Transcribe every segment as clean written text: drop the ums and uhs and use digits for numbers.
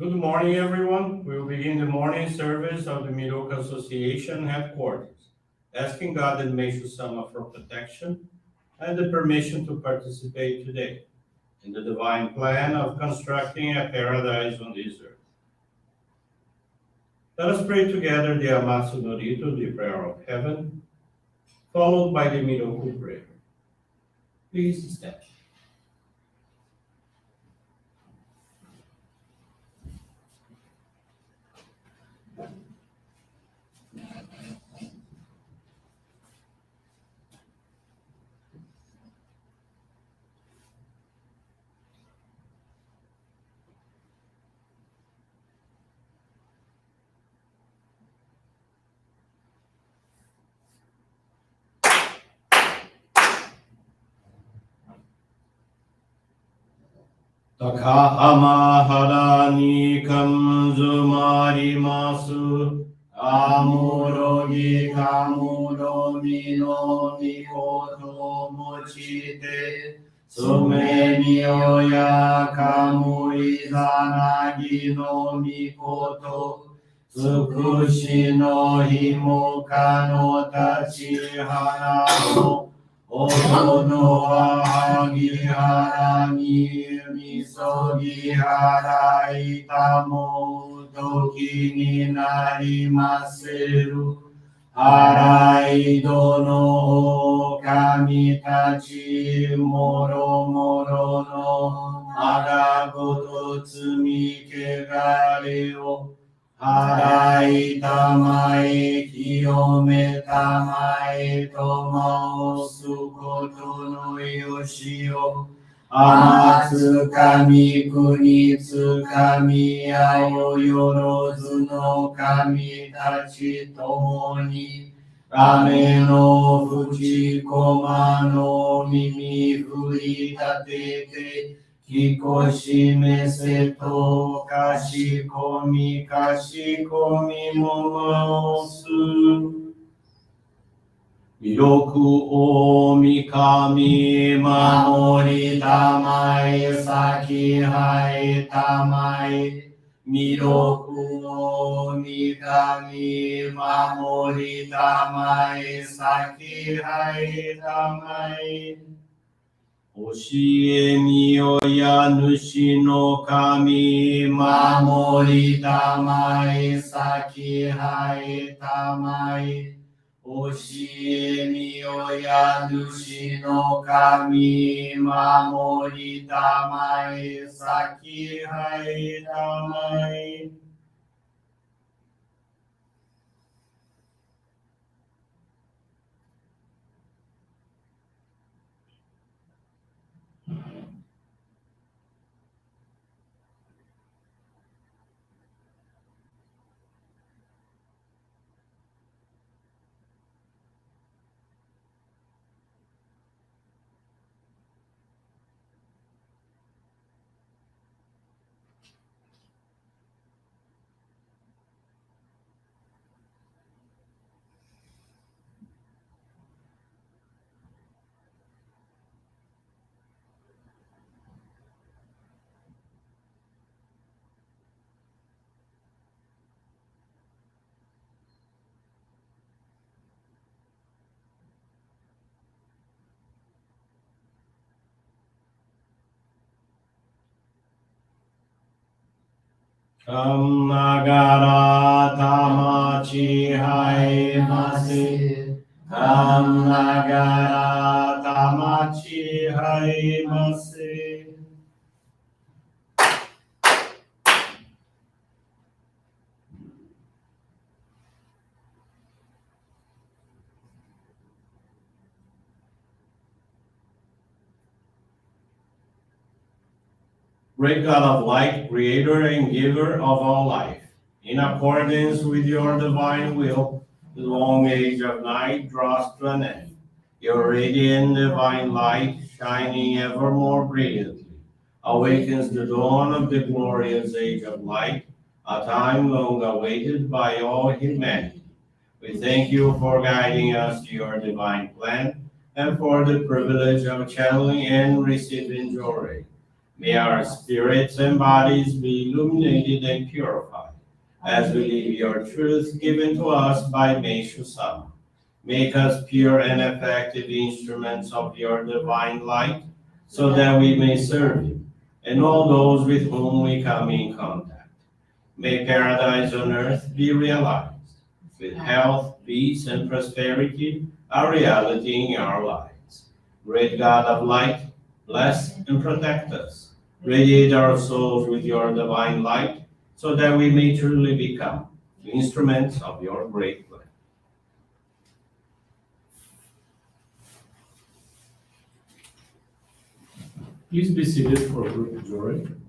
Good morning, everyone. We will begin the morning service of the Miroku Association headquarters, asking God and Meishu-sama for protection and the permission to participate today in the divine plan of constructing a paradise on this earth. Let us pray together the Amatsu-Norito, the prayer of heaven, followed by the Miroku Prayer. Please stand. Takahama harani kanzumarimasu Amurogi kamuromi no mikoto mochite Sumemi oya kamuizanagi no mikoto Tsukushi no himoka no tachihana no Oto no ahagihara ni misogihara itamo toki ni narimaseru Araido no kami tachi moro moro no magagoto tsumi kegare o Harai tamae kiyome tamae tomo sukoto no yoshio Amatsu kami kuni tsukami ao yorozu no kami tachi tomo ni Rame no fuchi koma no mimi furi tatete Kikoshime seto kashikomi momosu Miroku o mikami mamori tamae saki hai tamae Miroku o mikami mamori tamae saki hai tamae Oshie miyoya nushi no kami mamori tamae saki hai tamae Oshie miyoya nushi no kami mamori tamae saki hai tamae Kamnagara tamachi hai mase Kamnagara tamachi hai mase Great God of light, creator and giver of all life, in accordance with your divine will, the long age of night draws to an end. Your radiant divine light, shining ever more brilliantly, awakens the dawn of the glorious age of light, a time long awaited by all humanity. We thank you for guiding us to your divine plan and for the privilege of channeling and receiving Johrei. May our spirits and bodies be illuminated and purified as we live your truth given to us by Meishu-sama. Make us pure and effective instruments of your divine light so that we may serve you and all those with whom we come in contact. May paradise on earth be realized, with health, peace, and prosperity a reality in our lives. Great God of light, bless and protect us. Radiate our souls with your divine light so that we may truly become instruments of your great plan. Please be seated for group Johrei.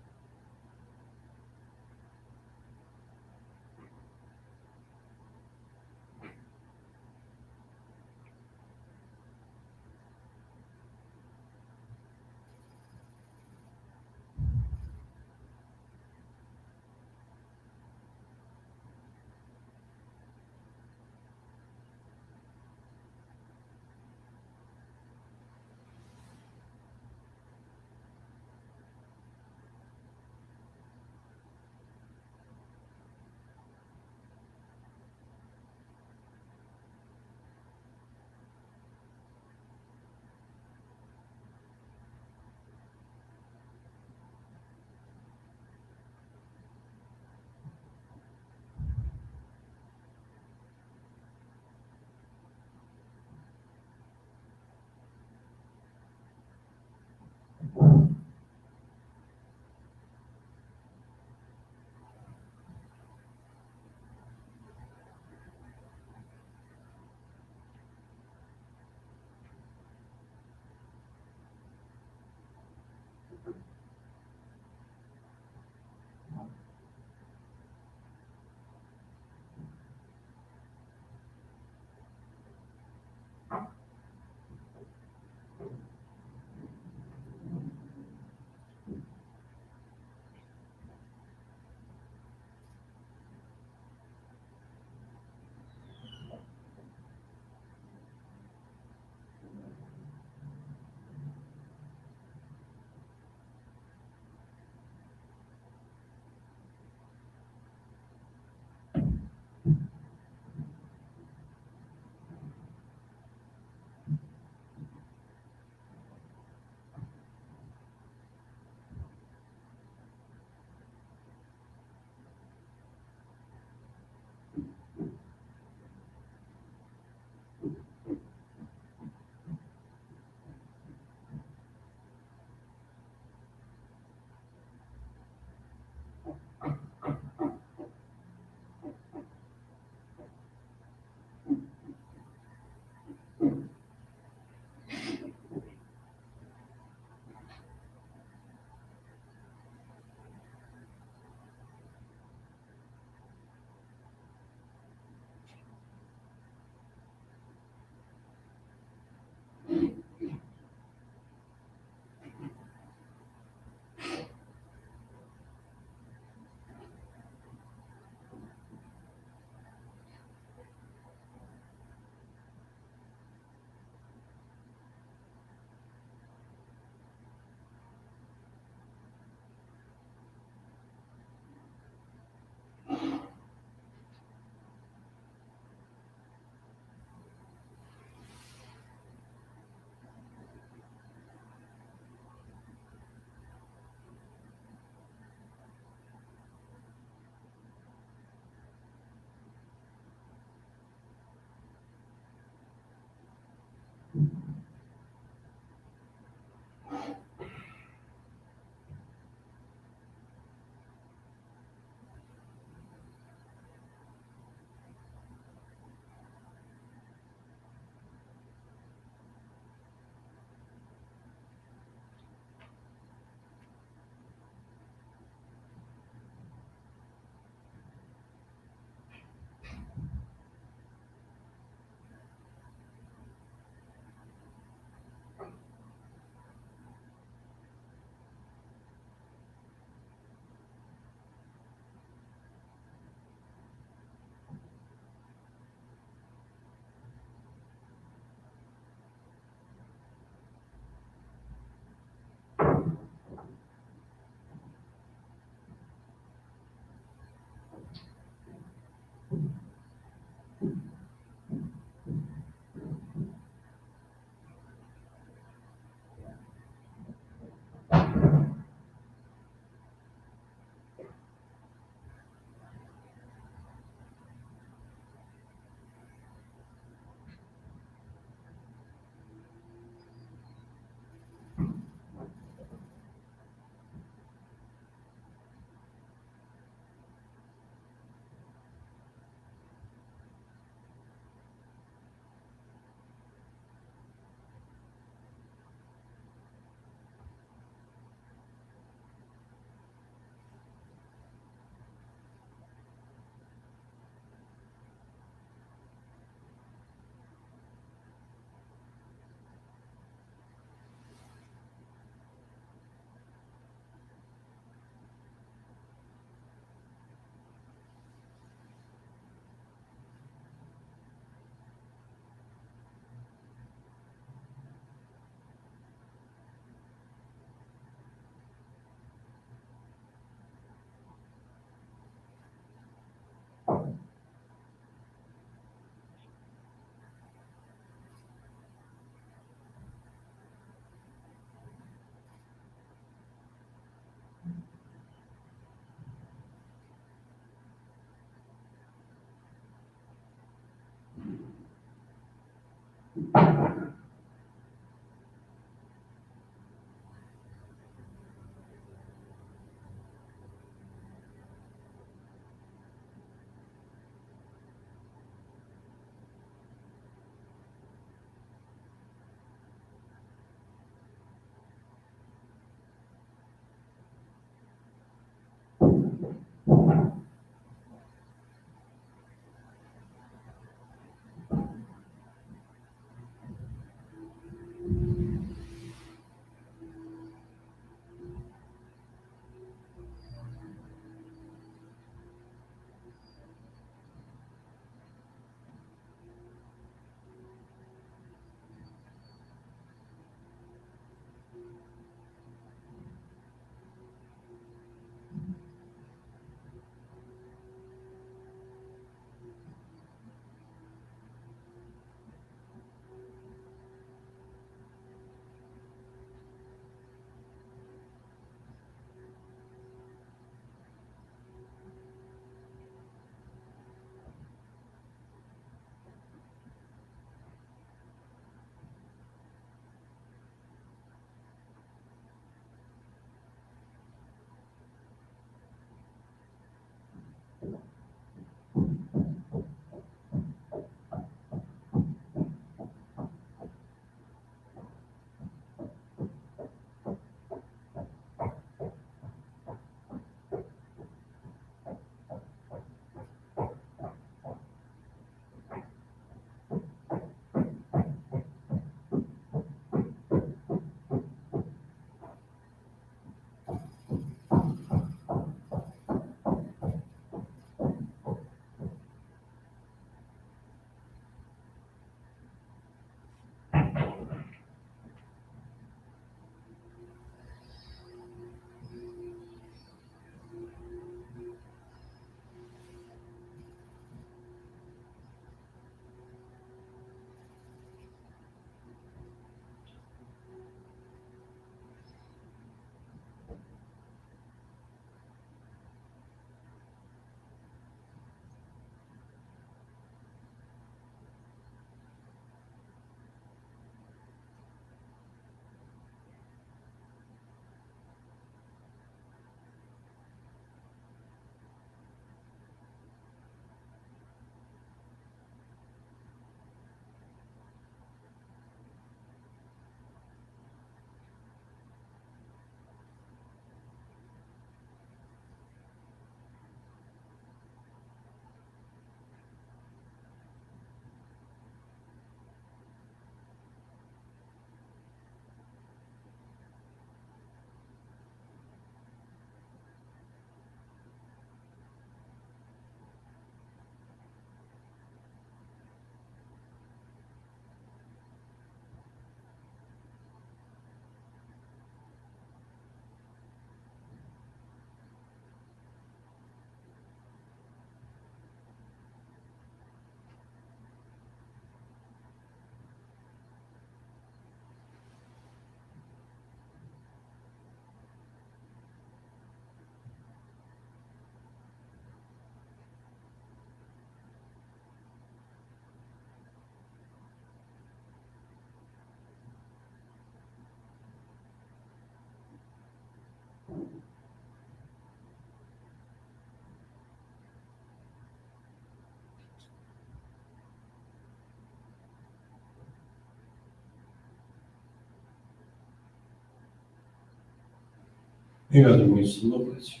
Obrigado, Meishu-sama. Bless you.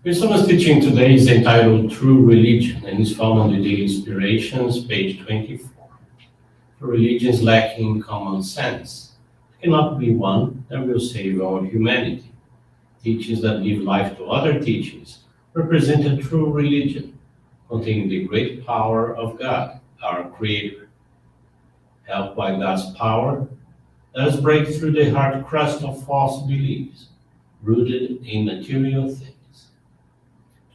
Meishu-sama's teaching today is entitled True Religion and is found on the Daily Inspirations, page 24. For religions lacking common sense, there cannot be one that will save all humanity. Teachings that give life to other teachings represent a true religion, containing the great power of God, our Creator. Helped by God's power Let us break through the hard crust of false beliefs rooted in material things.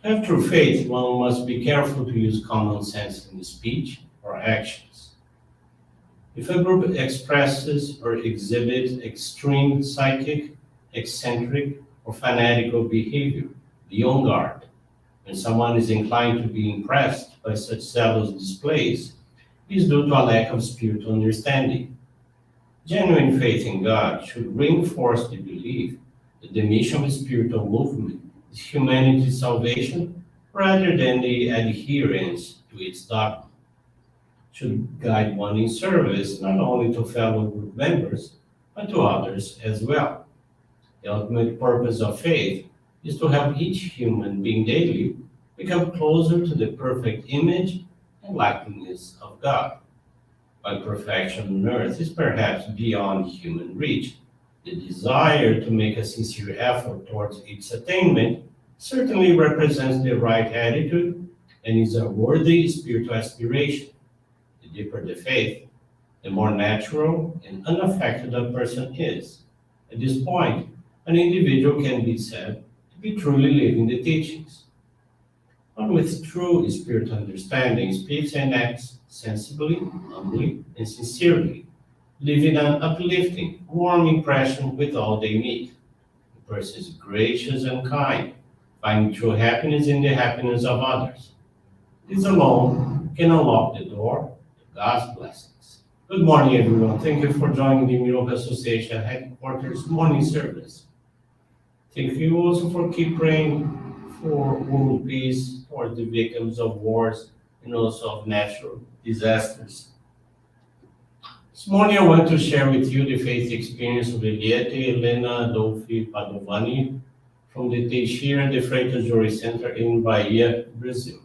To have true faith, one must be careful to use common sense in speech or actions. If a group expresses or exhibits extreme psychic, eccentric, or fanatical behavior, be on guard. When someone is inclined to be impressed by such zealous displays, it is due to a lack of spiritual understanding. Genuine faith in God should reinforce the belief that the mission of a spiritual movement is humanity's salvation rather than the adherence to its dogma. Should guide one in service not only to fellow group members, but to others as well. The ultimate purpose of faith is to help each human being daily become closer to the perfect image and likeness of God. While perfection on earth is perhaps beyond human reach, the desire to make a sincere effort towards its attainment certainly represents the right attitude and is a worthy spiritual aspiration. The deeper the faith, the more natural and unaffected a person is. At this point, an individual can be said to be truly living the teachings. One with true spiritual understanding speaks and acts sensibly, humbly, and sincerely, leaving an uplifting, warm impression with all they meet. The person is gracious and kind, finding true happiness in the happiness of others. This alone can unlock the door to God's blessings. Good morning, everyone. Thank you for joining the Miroku Association headquarters morning service. Thank you also for keep praying for world peace, for the victims of wars, and also of natural disasters. This morning, I want to share with you the faith experience of Eliette Helena Dolfi Padovani from the Teixeira de Freitas Johrei Center in Bahia, Brazil.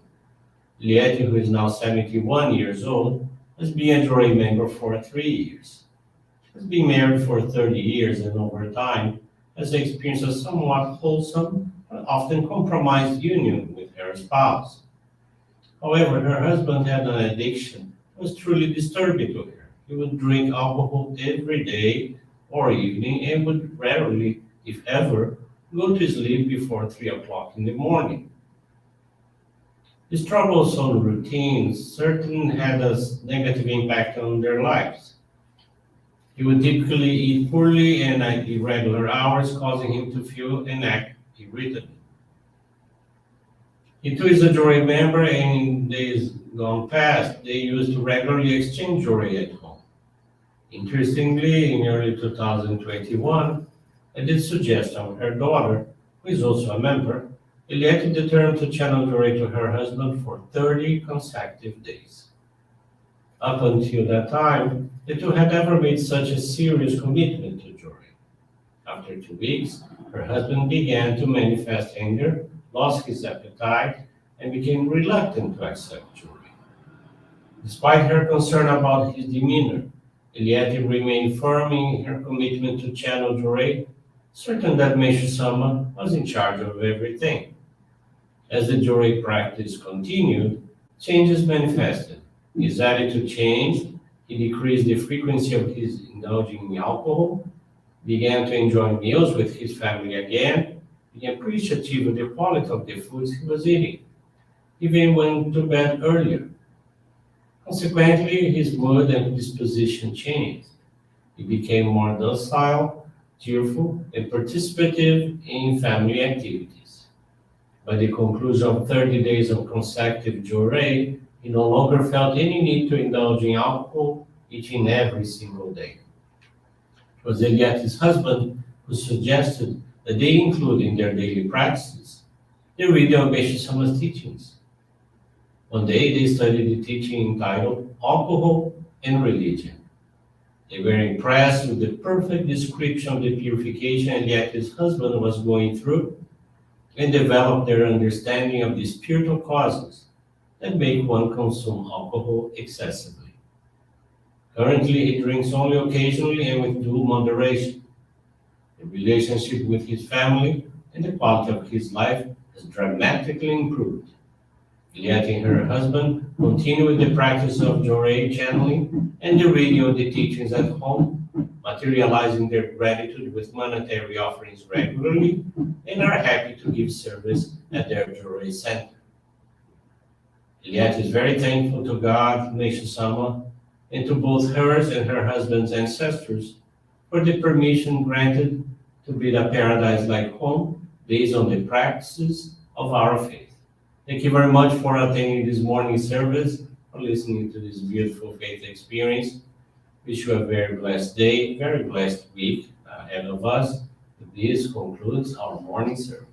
Eliette, who is now 71 years old, has been a Johrei member for 3 years. She has been married for 30 years and over time has experienced a somewhat wholesome but often compromised union with her spouse. However, her husband had an addiction that was truly disturbing to her. He would drink alcohol every day or evening and would rarely, if ever, go to sleep before 3 o'clock in the morning. This troublesome routine certainly had a negative impact on their lives. He would typically eat poorly and at irregular hours, causing him to feel and act irritable. He too is a Johrei member, and in days gone past, they used to regularly exchange Johrei at home. Interestingly, in early 2021, at the suggestion of her daughter, who is also a member, Eliette determined to channel Johrei to her husband for 30 consecutive days. Up until that time, the two had never made such a serious commitment to Johrei. After 2 weeks, her husband began to manifest anger, lost his appetite, and became reluctant to accept Johrei. Despite her concern about his demeanor, Eliette remained firm in her commitment to channel Johrei, certain that Meishu-sama was in charge of everything. As the Johrei practice continued, changes manifested. His attitude changed, he decreased the frequency of his indulging in alcohol, began to enjoy meals with his family again, became appreciative of the quality of the foods he was eating, even went to bed earlier. Consequently, his mood and disposition changed. He became more docile, cheerful, and participative in family activities. By the conclusion of 30 days of consecutive Johrei, he no longer felt any need to indulge in alcohol each and every single day. It was Eliette's husband who suggested that they include in their daily practices the reading of Meishu-sama's teachings. One day they studied the teaching entitled Alcohol and Religion. They were impressed with the perfect description of the purification Eliette's husband was going through and developed their understanding of the spiritual causes that make one consume alcohol excessively. Currently, he drinks only occasionally and with due moderation. The relationship with his family and the quality of his life has dramatically improved. Eliette and her husband continue with the practice of Johrei channeling and the reading of the teachings at home materializing their gratitude with monetary offerings regularly, and are happy to give service at their Johrei center. Juliet is very thankful to God, Meishu-sama, and to both hers and her husband's ancestors for the permission granted to build a paradise-like home based on the practices of our faith. Thank you very much for attending this morning service, for listening to this beautiful faith experience. Wish you a very blessed day, very blessed week ahead of us. This concludes our morning service.